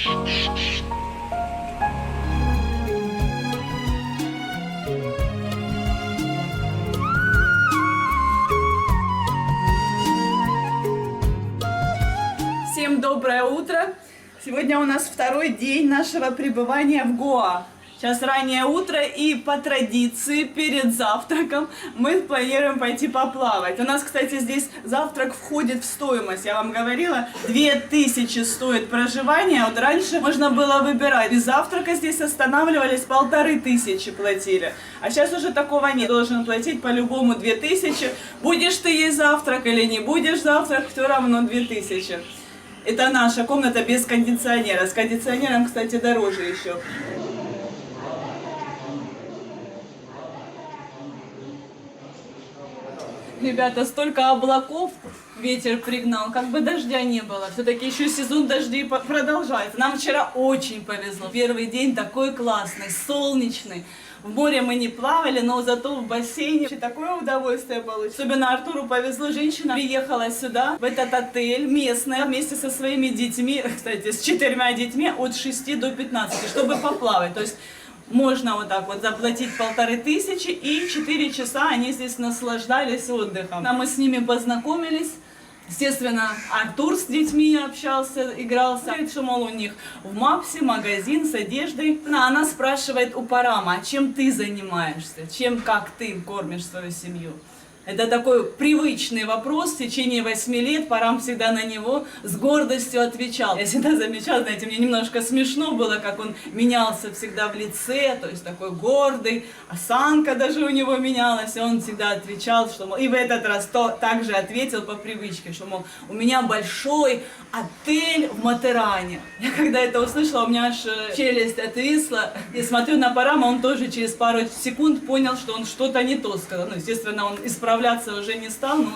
Всем доброе утро! Сегодня у нас второй день нашего пребывания в Гоа. Сейчас раннее утро, и по традиции перед завтраком мы планируем пойти поплавать. У нас, кстати, здесь завтрак входит в стоимость. Я вам говорила, 2000 стоит проживание. Вот раньше можно было выбирать. Без завтрака здесь останавливались, 1500 платили. А сейчас уже такого нет. Должен платить по-любому 2000. Будешь ты есть завтрак или не будешь завтрак, все равно 2000. Это наша комната без кондиционера. С кондиционером, кстати, дороже еще. Ребята, столько облаков ветер пригнал, как бы дождя не было. Все-таки еще сезон дождей продолжается. Нам вчера очень повезло. Первый день такой классный, солнечный. В море мы не плавали, но зато в бассейне такое удовольствие получилось. Особенно Артуру повезло. Женщина приехала сюда, в этот отель, местная, вместе со своими детьми, кстати, с 4 детьми от 6 до 15, чтобы поплавать. То есть можно вот так вот заплатить 1500, и 4 часа они здесь наслаждались отдыхом. Мы с ними познакомились. Естественно, Артур с детьми общался, игрался. Говорит, что, мол, у них в Мапсе магазин с одеждой. Она спрашивает у Парама, а чем ты занимаешься? Как ты кормишь свою семью? Это такой привычный вопрос. В течение 8 лет Парам всегда на него с гордостью отвечал. Я всегда замечала, знаете, мне немножко смешно было, как он менялся всегда в лице, то есть такой гордый, осанка даже у него менялась, и он всегда отвечал, что, мол, и в этот раз также ответил по привычке, что, мол, у меня большой отель в Матеране. Я когда это услышала, у меня аж челюсть отвисла, и смотрю на Парама, он тоже через пару секунд понял, что он что-то не то сказал. Ну, естественно, он исправляться уже не стал, но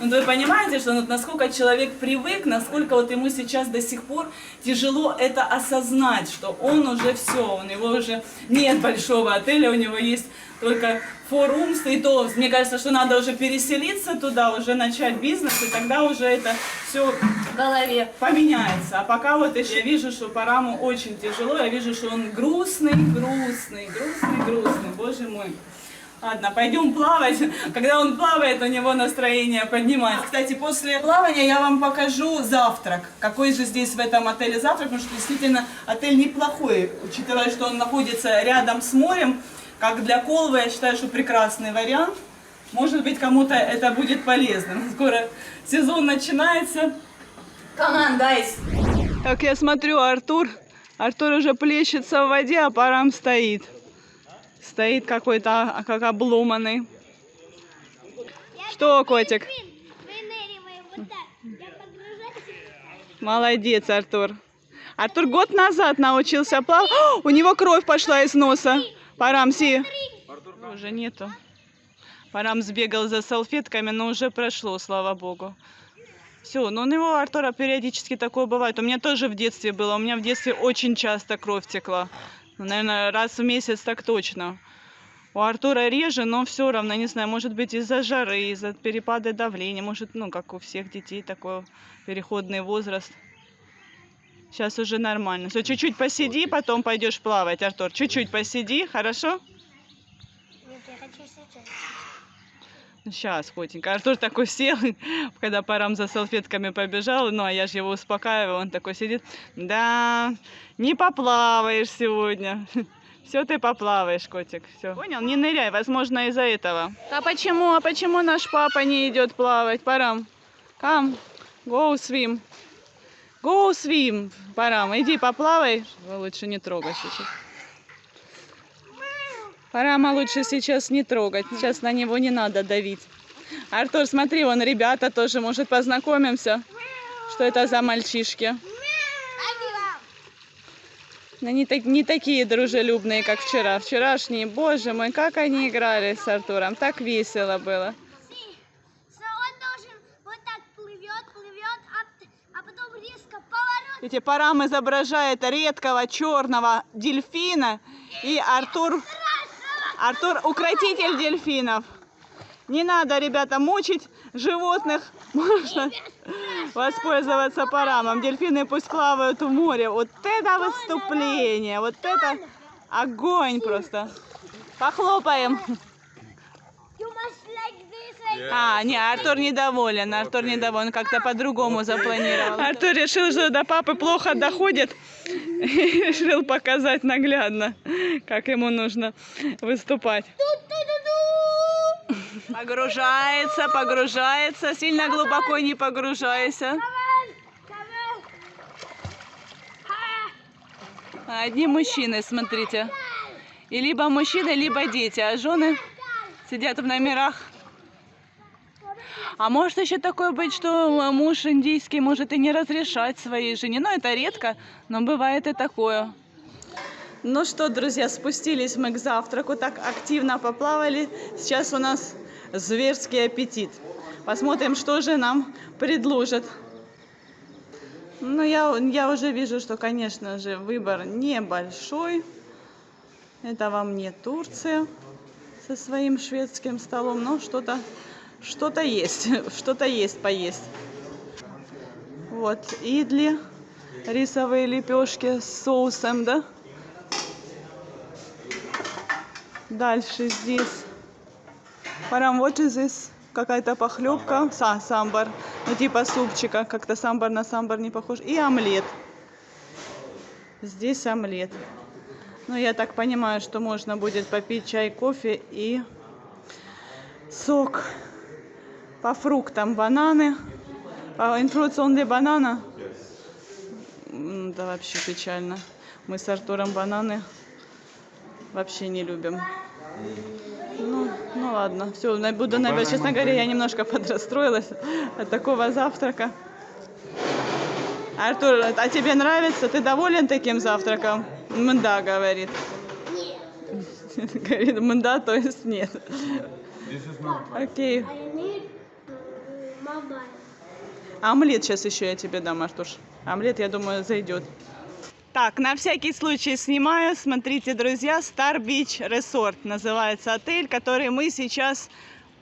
вот вы понимаете, что вот насколько человек привык, насколько вот ему сейчас до сих пор тяжело это осознать, что он уже все, у него уже нет большого отеля, у него есть только Four Rooms, и то, мне кажется, что надо уже переселиться туда, уже начать бизнес, и тогда уже это все в голове поменяется. А пока вот еще я вижу, что Параму очень тяжело, я вижу, что он грустный, боже мой. Ладно, пойдем плавать. Когда он плавает, у него настроение поднимается. Кстати, после плавания я вам покажу завтрак. Какой же здесь в этом отеле завтрак, потому что действительно отель неплохой, учитывая, что он находится рядом с морем. Как для Колвы, я считаю, что прекрасный вариант. Может быть, кому-то это будет полезным. Скоро сезон начинается. Come on, guys. Так, я смотрю, Артур уже плещется в воде, а Парам стоит. Стоит какой-то, как обломанный. Что, котик? Молодец, Артур. Артур год назад научился плавать. У него кровь пошла из носа. Парам, си. Уже нету. Парам сбегал за салфетками, но уже прошло, слава богу. Все, но у него, Артура, периодически такое бывает. У меня тоже в детстве было. У меня в детстве очень часто кровь текла. Наверное, раз в месяц так точно. У Артура реже, но все равно, не знаю, может быть из-за жары, из-за перепада давления, может, ну, как у всех детей, такой переходный возраст. Сейчас уже нормально. Все, чуть-чуть посиди, потом пойдешь плавать, Артур. Чуть-чуть посиди, хорошо? Нет, я хочу сейчас. Сейчас, котенько. Артур такой сел, когда Парам за салфетками побежал, ну, а я же его успокаиваю, он такой сидит. Да, не поплаваешь сегодня. Все, ты поплаваешь, котик. Все. Понял? Не ныряй, возможно, из-за этого. А почему наш папа не идет плавать? Парам, come, go swim. Go swim, Парам, иди поплавай. Лучше не трогай сейчас. Парама лучше сейчас не трогать. Сейчас на него не надо давить. Артур, смотри, вон ребята тоже, может, познакомимся. Что это за мальчишки? Но не такие дружелюбные, как вчера. Вчерашние, боже мой, как они играли с Артуром. Так весело было. Он должен вот так плывет, а потом резко поворот. Видите, Парам изображает редкого черного дельфина. И Артур укротитель дельфинов. Не надо, ребята, мучить животных. Можно воспользоваться парамом. Дельфины пусть плавают в море. Вот это выступление, вот это огонь просто. Похлопаем. You must like this, like А, не, Артур недоволен, как-то по-другому запланировал. Артур решил, что до папы плохо доходит, и решил показать наглядно, как ему нужно выступать. Погружается, сильно глубоко не погружайся. Come on. Одни мужчины, смотрите. И либо мужчины, либо дети, а жены сидят в номерах. А может еще такое быть, что муж индийский может и не разрешать своей жене. Ну, это редко, но бывает и такое. Ну что, друзья, спустились мы к завтраку, так активно поплавали. Сейчас у нас зверский аппетит. Посмотрим, что же нам предложат. Ну, я уже вижу, что, конечно же, выбор небольшой. Это вам не Турция со своим шведским столом, но что-то есть, что-то есть поесть. Вот, идли, рисовые лепешки с соусом, да? Дальше здесь, Парам, what is this? Какая-то похлебка, самбар, ну типа супчика, как-то самбар на самбар не похож. И омлет. Здесь омлет. Ну, я так понимаю, что можно будет попить чай, кофе и сок. По фруктам бананы. In fruits only banana. Да вообще печально. Мы с Артуром бананы вообще не любим. Ну ладно. Все, буду, наверное, честно говоря, я немножко подрастроилась от такого завтрака. Артур, а тебе нравится? Ты доволен таким завтраком? Да, говорит. Нет. Говорит, да, то есть нет. Окей. I need mobile. Омлет сейчас еще я тебе дам, Артуш. Омлет, я думаю, зайдет. Так, на всякий случай снимаю. Смотрите, друзья, Star Beach Resort называется отель, который мы сейчас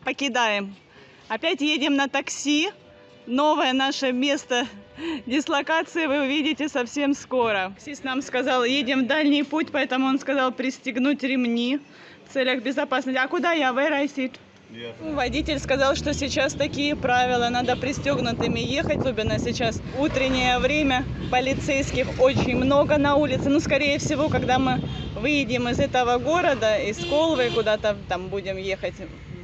покидаем. Опять едем на такси. Новое наше место дислокации вы увидите совсем скоро. Таксист нам сказал, едем в дальний путь, поэтому он сказал пристегнуть ремни в целях безопасности. А куда я? Where I sit? Водитель сказал, что сейчас такие правила, надо пристегнутыми ехать, особенно сейчас утреннее время, полицейских очень много на улице. Ну, скорее всего, когда мы выедем из этого города, из Колвы, куда-то там будем ехать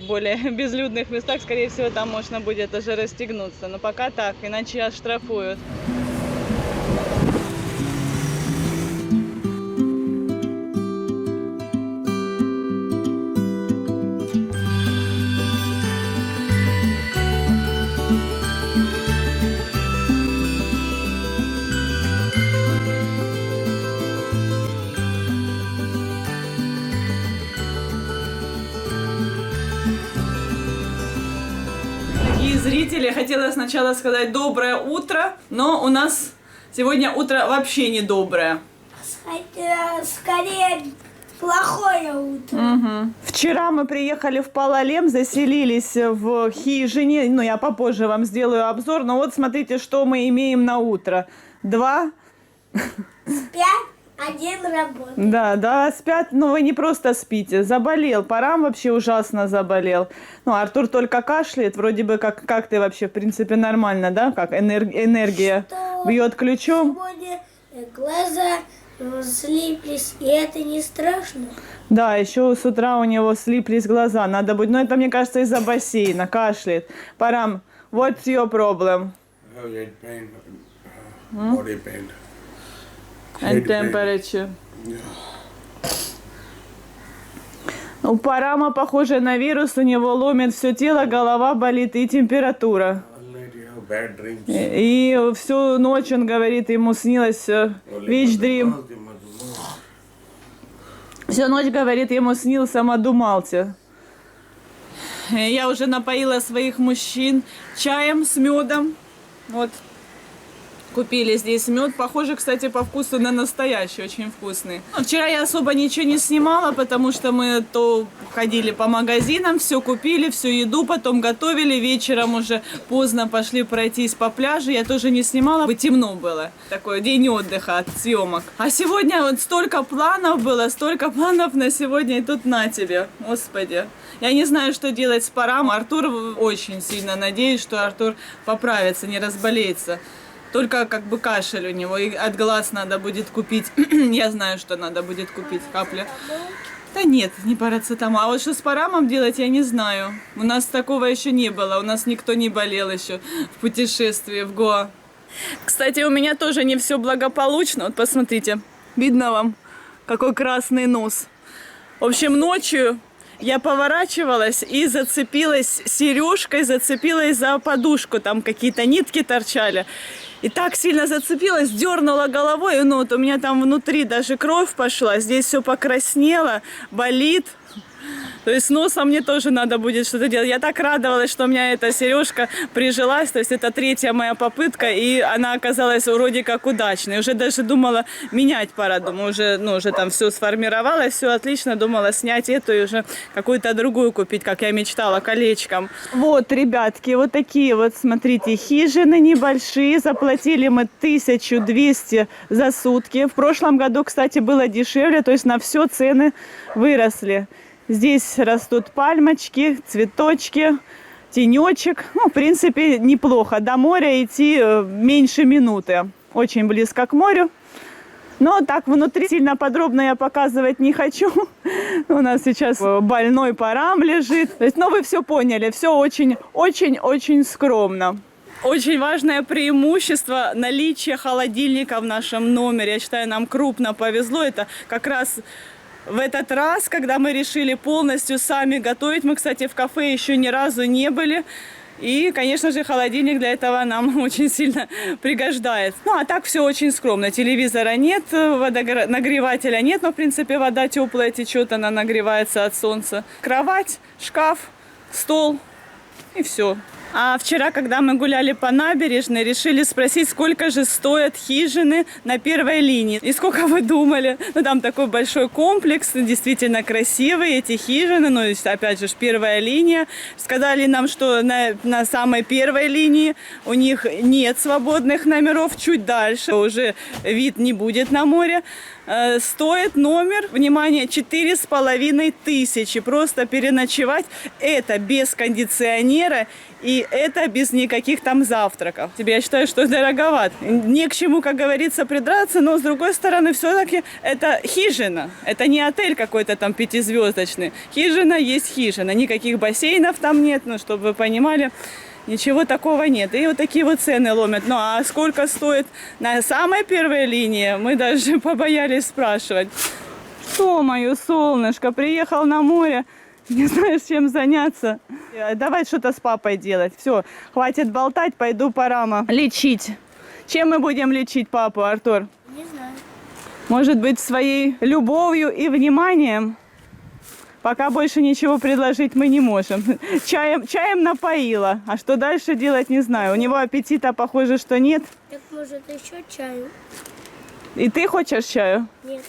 в более безлюдных местах, скорее всего, там можно будет даже расстегнуться. Но пока так, иначе оштрафуют. Зрители, хотела сначала сказать доброе утро, но у нас сегодня утро вообще не доброе. Скорее, плохое утро. Угу. Вчера мы приехали в Палалем, заселились в хижине. Ну, я попозже вам сделаю обзор. Но вот смотрите, что мы имеем на утро. 2. Спят, один работает. Да, спят, но вы не просто спите. Заболел. Парам вообще ужасно заболел. Ну, Артур только кашляет. Вроде бы как ты вообще, в принципе, нормально, да? Как энергия бьет ключом. Сегодня глаза слиплись, и это не страшно. Да, еще с утра у него слиплись глаза. Надо будет, но это, мне кажется, из-за бассейна. Кашляет. Парам, what's your problem? Head pain, body pain. And temperature. У Парама, похоже на вирус, у него ломит все тело, голова болит и температура. Bad dreams. И всю ночь, он говорит, ему снилось вич-дрим. Всю ночь, говорит, ему снился Мадумалти. Я уже напоила своих мужчин чаем с медом. Вот. Купили здесь мед. Похоже, кстати, по вкусу на настоящий, очень вкусный. Вчера я особо ничего не снимала, потому что мы то ходили по магазинам, все купили, всю еду потом готовили. Вечером уже поздно пошли пройтись по пляжу. Я тоже не снимала, бы темно было. Такой день отдыха от съемок. А сегодня вот столько планов было, столько планов на сегодня, и тут на тебе, господи. Я не знаю, что делать с Парам. Артур, очень сильно надеюсь, что Артур поправится, не разболеется. Только как бы кашель у него, и от глаз надо будет купить. Я знаю, что надо будет купить капли. Да нет, не парацетамол. А вот что с Парамом делать, я не знаю. У нас такого еще не было. У нас никто не болел еще в путешествии в Гоа. Кстати, у меня тоже не все благополучно. Вот посмотрите, видно вам, какой красный нос. В общем, ночью я поворачивалась и зацепилась сережкой, зацепилась за подушку. Там какие-то нитки торчали. И так сильно зацепилась, дернула головой. Ну, вот у меня там внутри даже кровь пошла. Здесь все покраснело, болит. То есть с носом мне тоже надо будет что-то делать. Я так радовалась, что у меня эта сережка прижилась. То есть это 3-я моя попытка, и она оказалась вроде как удачной. Уже даже думала, менять пора. Думаю, уже там все сформировалось, все отлично. Думала снять эту и уже какую-то другую купить, как я мечтала, колечком. Вот, ребятки, вот такие вот, смотрите, хижины небольшие. Заплатили мы 1200 за сутки. В прошлом году, кстати, было дешевле. То есть на все цены выросли. Здесь растут пальмочки, цветочки, тенечек. Ну, в принципе, неплохо. До моря идти меньше минуты. Очень близко к морю. Но так внутри сильно подробно я показывать не хочу. У нас сейчас больной Парам лежит. То есть, ну, вы все поняли. Все очень скромно. Очень важное преимущество наличия холодильника в нашем номере. Я считаю, нам крупно повезло. Это как раз... В этот раз, когда мы решили полностью сами готовить, мы, кстати, в кафе еще ни разу не были. И, конечно же, холодильник для этого нам очень сильно пригождается. Ну, а так все очень скромно. Телевизора нет, нагревателя нет, но, в принципе, вода теплая течет, она нагревается от солнца. Кровать, шкаф, стол и все. А вчера, когда мы гуляли по набережной, решили спросить, сколько же стоят хижины на первой линии. И сколько вы думали? Ну, там такой большой комплекс, действительно красивые эти хижины. Ну, опять же, первая линия. Сказали нам, что на самой первой линии у них нет свободных номеров. Чуть дальше уже вид не будет на море. Стоит номер, внимание, 4500. Просто переночевать. Это без кондиционера и это без никаких там завтраков. Я считаю, что дороговато. Не к чему, как говорится, придраться, но с другой стороны, все-таки это хижина. Это не отель какой-то там 5-звездочный. Хижина есть хижина. Никаких бассейнов там нет, ну, чтобы вы понимали. Ничего такого нет. И вот такие вот цены ломят. Ну, а сколько стоит на самой первой линии, мы даже побоялись спрашивать. Что, мое солнышко, приехал на море, не знаешь, чем заняться. Давай что-то с папой делать. Все, хватит болтать, пойду Парама лечить. Чем мы будем лечить папу, Артур? Не знаю. Может быть, своей любовью и вниманием? Пока больше ничего предложить мы не можем. Чаем напоила. А что дальше делать, не знаю. У него аппетита, похоже, что нет. Так, может, еще чаю? И ты хочешь чаю? Нет.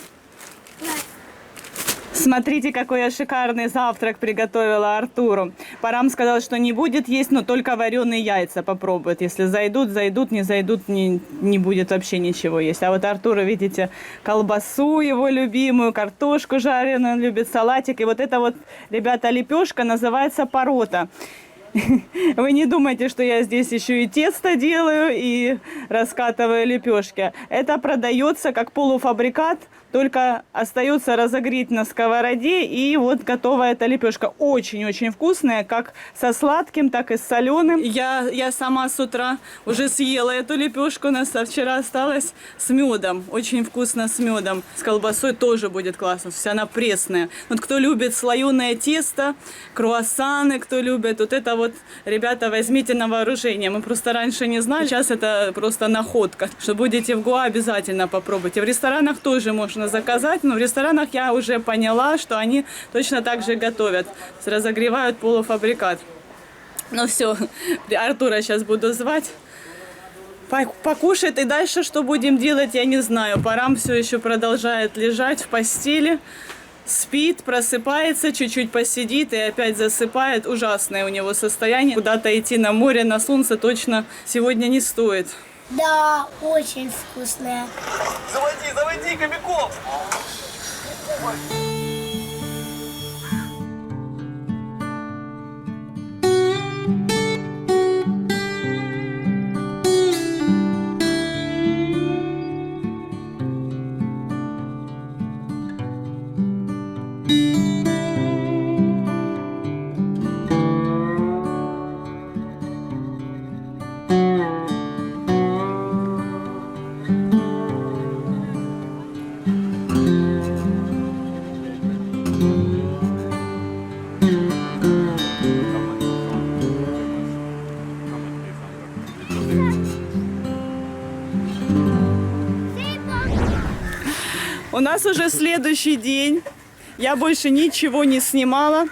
Смотрите, какой я шикарный завтрак приготовила Артуру. Парам сказал, что не будет есть, но только вареные яйца попробует. Если зайдут, не зайдут, не будет вообще ничего есть. А вот Артуру, видите, колбасу его любимую, картошку жареную, он любит салатик. И вот это вот, ребята, лепешка называется парота. Вы не думайте, что я здесь еще и тесто делаю и раскатываю лепешки. Это продается как полуфабрикат, только остается разогреть на сковороде, и вот готова эта лепешка. Очень-очень вкусная, как со сладким, так и с соленым. Я сама с утра уже съела эту лепешку, у нас вчера осталась с медом. Очень вкусно с медом. С колбасой тоже будет классно, то есть она пресная. Вот кто любит слоеное тесто, круассаны, кто любит, вот это вот, ребята, возьмите на вооружение. Мы просто раньше не знали, сейчас это просто находка. Что будете в Гоа, обязательно попробуйте. В ресторанах тоже можно заказать, но в ресторанах я уже поняла, что они точно так же готовят. Разогревают полуфабрикат. Ну все, Артура сейчас буду звать. покушает. И дальше что будем делать, я не знаю. Парам все еще продолжает лежать в постели. Спит, просыпается, чуть-чуть посидит и опять засыпает. Ужасное у него состояние. Куда-то идти на море, на солнце точно сегодня не стоит. Да, очень вкусная. Заводи, кобяков! У нас уже следующий день. Я больше ничего не снимала.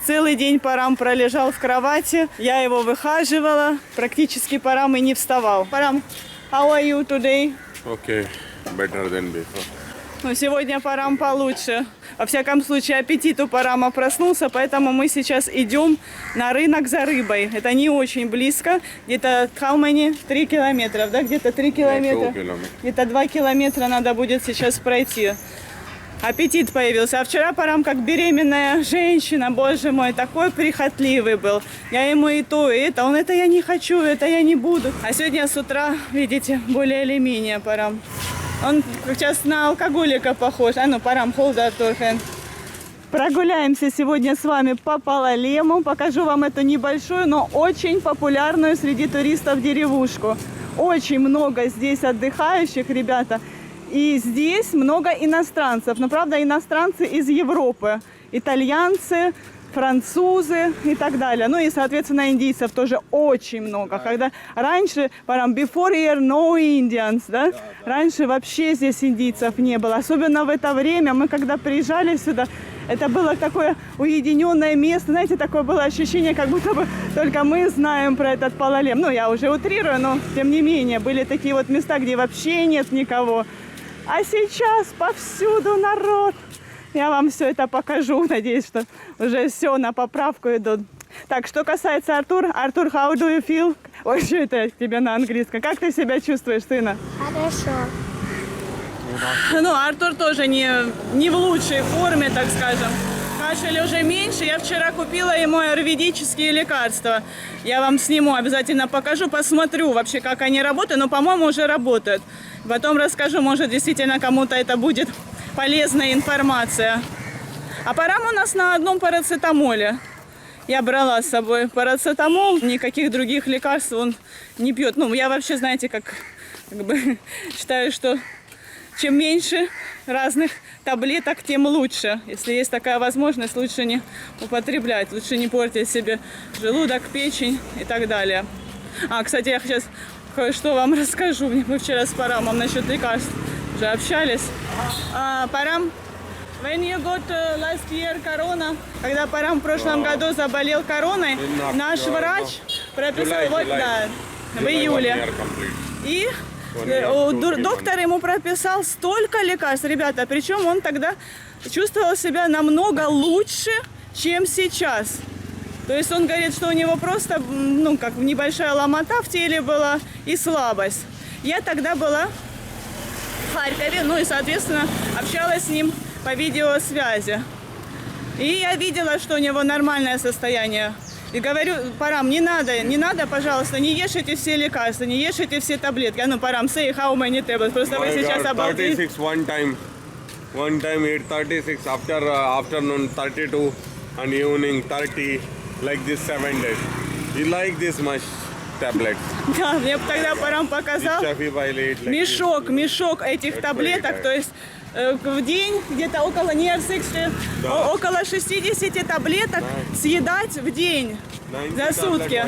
Целый день Парам пролежал в кровати. Я его выхаживала. Практически Парам и не вставал. Парам, how are you today? Okay, better than before. Ну, сегодня Парам получше. Во всяком случае, аппетит у Парама проснулся, поэтому мы сейчас идем на рынок за рыбой. Это не очень близко. Где-то, how many? 3 километра, да? Где-то 3 километра. 2 километра. Где-то 2 километра надо будет сейчас пройти. Аппетит появился. А вчера Парам, как беременная женщина, боже мой, такой прихотливый был. Я ему и то, и это. Он, это я не хочу, это я не буду. А сегодня с утра, видите, более или менее Парам. Он сейчас на алкоголика похож. А ну, Парам, hold that your hand. Прогуляемся сегодня с вами по Палалему. Покажу вам эту небольшую, но очень популярную среди туристов деревушку. Очень много здесь отдыхающих, ребята. И здесь много иностранцев. Но, правда, иностранцы из Европы. Итальянцы, французы и так далее. Ну и, соответственно, индийцев тоже очень много. Когда раньше, before here no Indians, да? Раньше вообще здесь индийцев не было. Особенно в это время. Мы когда приезжали сюда, это было такое уединенное место. Знаете, такое было ощущение, как будто бы только мы знаем про этот Палалем. Ну, я уже утрирую, но тем не менее. Были такие вот места, где вообще нет никого. А сейчас повсюду народ. Я вам все это покажу. Надеюсь, что уже все на поправку идут. Так, что касается Артур. Артур, how do you feel? Ой, что это тебе на английском? Как ты себя чувствуешь, сына? Хорошо. Ну, Артур тоже не в лучшей форме, так скажем. Кашель уже меньше. Я вчера купила ему аюрведические лекарства. Я вам сниму, обязательно покажу, посмотрю вообще, как они работают. Но, по-моему, уже работают. Потом расскажу, может, действительно кому-то это будет полезная информация. А Парам у нас на одном парацетамоле. Я брала с собой парацетамол, никаких других лекарств он не пьет. Ну, я вообще, знаете, как бы считаю, что чем меньше разных таблеток, тем лучше. Если есть такая возможность, лучше не употреблять, лучше не портить себе желудок, печень и так далее. А, кстати, я сейчас кое-что вам расскажу. Мы вчера с Парамом насчет лекарств уже общались. Парам, when you got last year corona, когда Парам в прошлом году заболел короной, наш врач прописал в июле. И доктор ему прописал столько лекарств, ребята, причем он тогда чувствовал себя намного лучше, чем сейчас. То есть он говорит, что у него просто, ну, как небольшая ломота в теле была и слабость. Я тогда была в Харькове, ну и, соответственно, общалась с ним по видеосвязи. И я видела, что у него нормальное состояние. И говорю, Парам, не надо, пожалуйста, не ешь эти все лекарства, не ешь эти все таблетки. А ну, Парам, say how many tablets. Просто вы сейчас обалдели. 36 one time 8:36, after afternoon 32, and evening 30, like this 7 days. You like this much tablets? Да, мне тогда Парам показал мешок этих таблеток, то есть в день где-то около 60, около 60 таблеток съедать в день за сутки.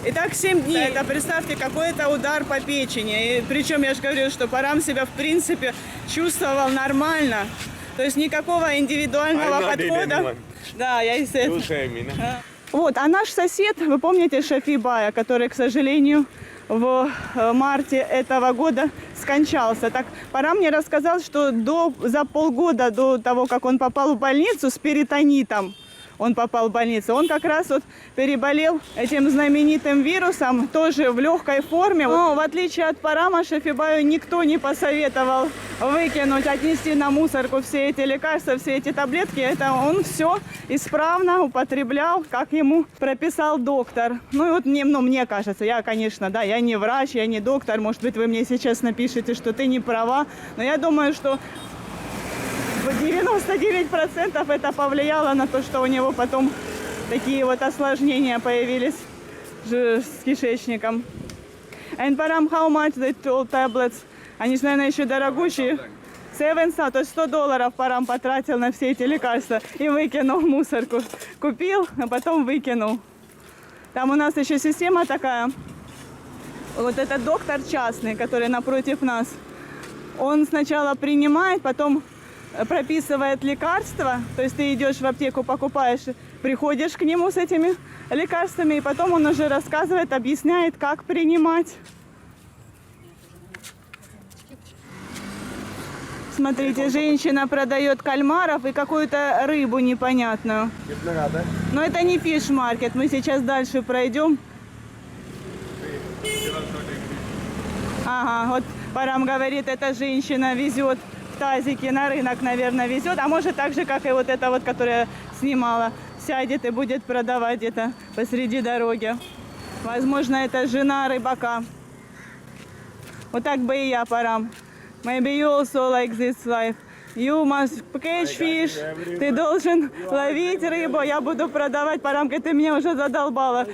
И так 7 дней. Это, представьте, какой-то удар по печени. И причем я же говорю, что Парам себя в принципе чувствовал нормально. То есть никакого индивидуального подхода. Да, я из этого. Вот, а наш сосед, вы помните Шафи Бая, который, к сожалению, в марте этого года скончался. Так Парам мне рассказал, что за полгода до того, как он попал в больницу с перитонитом, он попал в больницу, он как раз вот переболел этим знаменитым вирусом, тоже в легкой форме. Но в отличие от Парама, Шафибаю никто не посоветовал выкинуть, отнести на мусорку все эти лекарства, все эти таблетки. Это он все исправно употреблял, как ему прописал доктор. Ну и вот мне кажется, я, конечно, да, я не врач, я не доктор, может быть, вы мне сейчас напишите, что ты не права, но я думаю, что в 99% это повлияло на то, что у него потом такие вот осложнения появились с кишечником. And Param, how much the all tablets? Они же, наверное, еще дорогущие. 700, то есть $100 Парам потратил на все эти лекарства и выкинул в мусорку. Купил, а потом выкинул. Там у нас еще система такая. Вот этот доктор частный, который напротив нас, он сначала принимает, потом прописывает лекарства, то есть ты идешь в аптеку, покупаешь, приходишь к нему с этими лекарствами, и потом он уже рассказывает, объясняет, как принимать. Смотрите, женщина продает кальмаров и какую-то рыбу непонятную. Но это не фиш-маркет, мы сейчас дальше пройдем. Ага, вот Парам говорит, эта женщина везет тазики на рынок, наверное, везет, а может так же, как и вот эта вот, которая снимала, сядет и будет продавать где-то посреди дороги. Возможно, это жена рыбака. Вот так бы и я, Парам. Maybe you also like this life. You must catch fish. Ты должен ловить рыбу, я буду продавать. Парам, ты меня уже задолбала.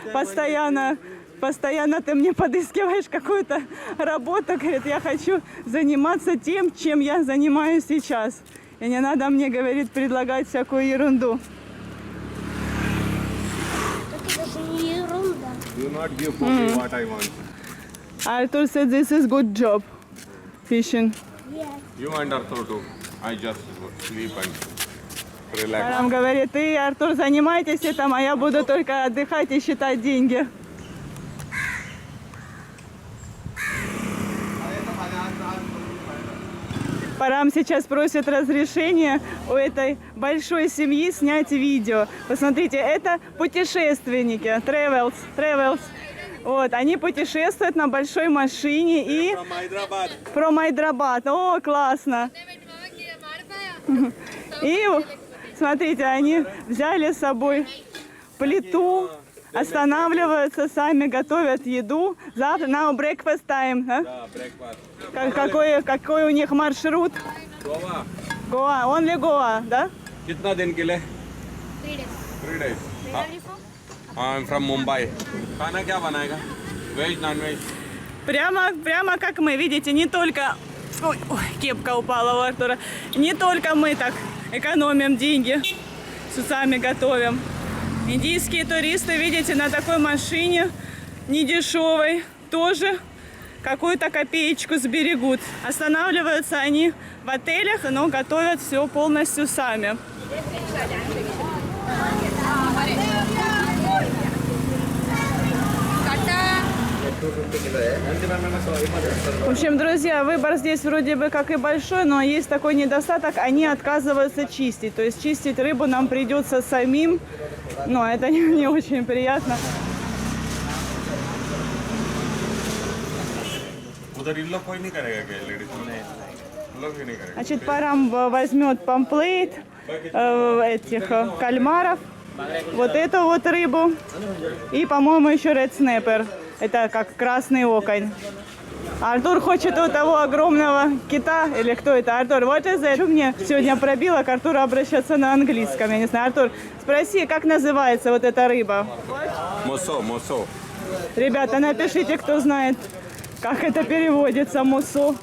Постоянно ты мне подыскиваешь какую-то работу. Говорит, я хочу заниматься тем, чем я занимаюсь сейчас. И не надо мне, говорит, предлагать всякую ерунду. Это не ерунда. Do not give me what I want. Arthur said this is good job. Fishing. Yes. You and Arthur too. I just sleep and relax. Парам говорит, ты, Артур, занимайтесь этим, а я буду только отдыхать и считать деньги. Парам сейчас просит разрешения у этой большой семьи снять видео. Посмотрите, это путешественники, travels. Вот, они путешествуют на большой машине и... From Hyderabad. О, классно. И смотрите, они взяли с собой плиту, останавливаются, сами готовят еду. Завтра на breakfast time. Да? Да, breakfast. Какой у них маршрут? Goa. Гоа, only Гоа, да? कितना दिन के लिए? 3 days. I'm from Mumbai. खाना क्या बनाएगा? Veg, non-veg? Прямо как мы, видите, не только... Ой, кепка упала у Артура. Не только мы так экономим деньги, сами готовим. Индийские туристы, видите, на такой машине недешевой тоже какую-то копеечку сберегут. Останавливаются они в отелях, но готовят все полностью сами. В общем, друзья, выбор здесь вроде бы как и большой, но есть такой недостаток, они отказываются чистить. То есть чистить рыбу нам придется самим, но это не очень приятно. Значит, Парам возьмет помплейт этих кальмаров, вот эту вот рыбу и, по-моему, еще red snapper. Это как красный окунь. Артур хочет у того огромного кита, или кто это? Артур, what is it? Мне сегодня пробило к Артуру обращаться на английском. Я не знаю, Артур, спроси, как называется вот эта рыба? Мусо. Ребята, напишите, кто знает, как это переводится, мусо.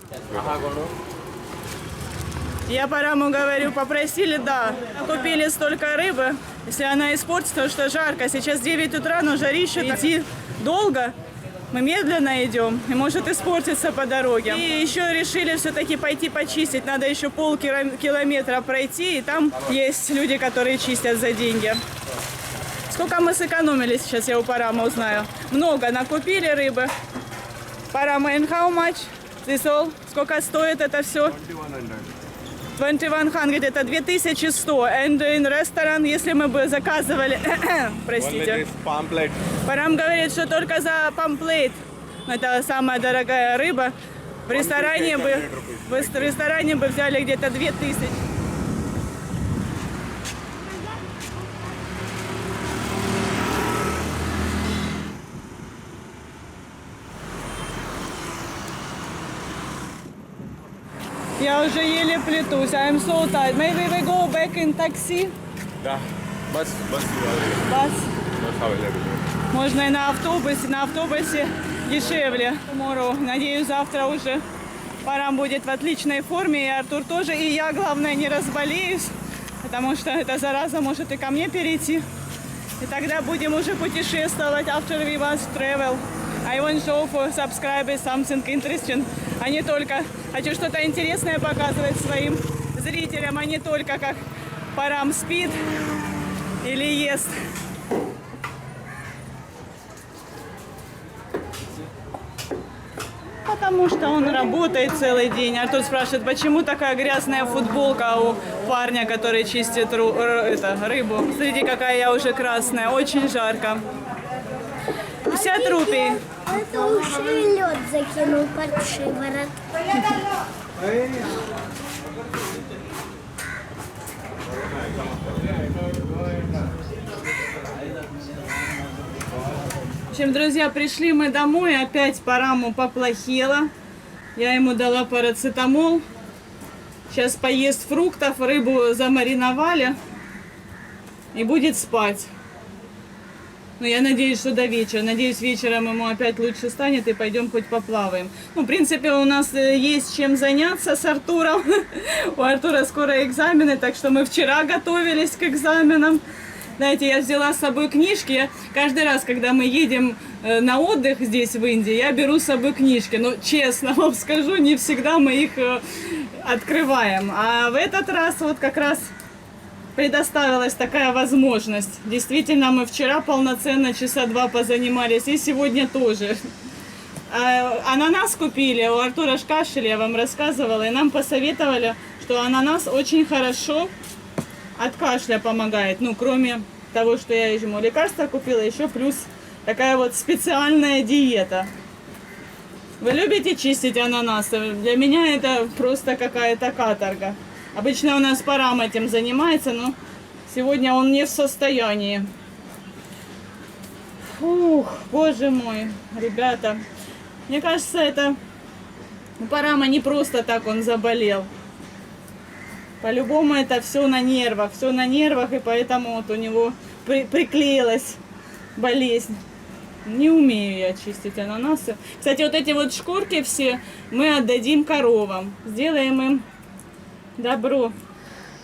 Я Параму говорю, попросили, да. Купили столько рыбы. Если она испортится, потому что жарко. Сейчас 9 утра, но жарище, идти долго. Мы медленно идем и может испортиться по дороге. И еще решили все-таки пойти почистить. Надо еще полкилометра пройти. И там есть люди, которые чистят за деньги. Сколько мы сэкономили сейчас, я у Парама узнаю. Много накупили рыбы. Parama, and how much? This all? Сколько стоит это все? 2100, это 2100. And in restaurant, если мы бы заказывали, простите, Pamphlet. Парам говорит, что только за памплет, это самая дорогая рыба, в ресторане бы взяли где-то 2000. Я уже еле плетусь. I'm so tired. Maybe we go back in taxi. Да. Bus Bus. available. Можно и на автобусе дешевле. Tomorrow. Надеюсь, завтра уже Парам будет в отличной форме, и Артур тоже, и я, главное, не разболеюсь, потому что эта зараза может и ко мне перейти. И тогда будем уже путешествовать after we must travel. I want to show for subscribers something interesting. А не только... Хочу что-то интересное показывать своим зрителям, а не только как Парам спит или ест. Потому что он работает целый день. Артур спрашивает, почему такая грязная футболка у парня, который чистит рыбу. Смотрите, какая я уже красная. Очень жарко. 50 рупий. Это уже лед закинул под шиворот. В общем, друзья, пришли мы домой, опять Параму поплохело. Я ему дала парацетамол. Сейчас поест фруктов, рыбу замариновали и будет спать. Но я надеюсь, что до вечера. Надеюсь, вечером ему опять лучше станет и пойдем хоть поплаваем. Ну, в принципе, у нас есть чем заняться с Артуром. У Артура скоро экзамены, так что мы вчера готовились к экзаменам. Знаете, я взяла с собой книжки. Каждый раз, когда мы едем на отдых здесь, в Индии, я беру с собой книжки. Но честно вам скажу, не всегда мы их открываем. А в этот раз вот как раз предоставилась такая возможность. Действительно, мы вчера полноценно часа 2 позанимались, и сегодня тоже. Ананас купили, у Артура кашель, я вам рассказывала, и нам посоветовали, что ананас очень хорошо от кашля помогает. Ну, кроме того, что я ему лекарства купила, еще плюс такая вот специальная диета. Вы любите чистить ананасы? Для меня это просто какая-то каторга. Обычно у нас Парам этим занимается, но сегодня он не в состоянии. Фух, боже мой, ребята. Мне кажется, это у Парама не просто так он заболел. По-любому это все на нервах, и поэтому вот у него приклеилась болезнь. Не умею я чистить ананасы. Кстати, вот эти вот шкурки все мы отдадим коровам. Сделаем им добро.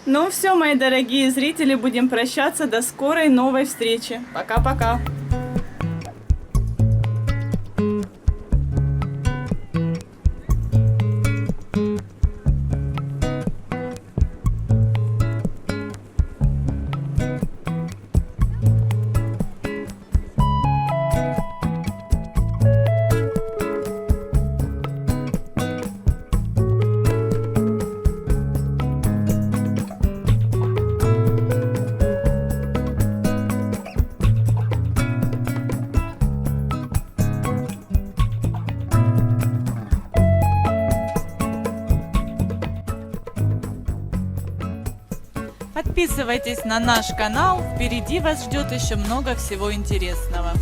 Ну все, мои дорогие зрители, будем прощаться. До скорой новой встречи. Пока-пока. Подписывайтесь на наш канал, впереди вас ждет еще много всего интересного.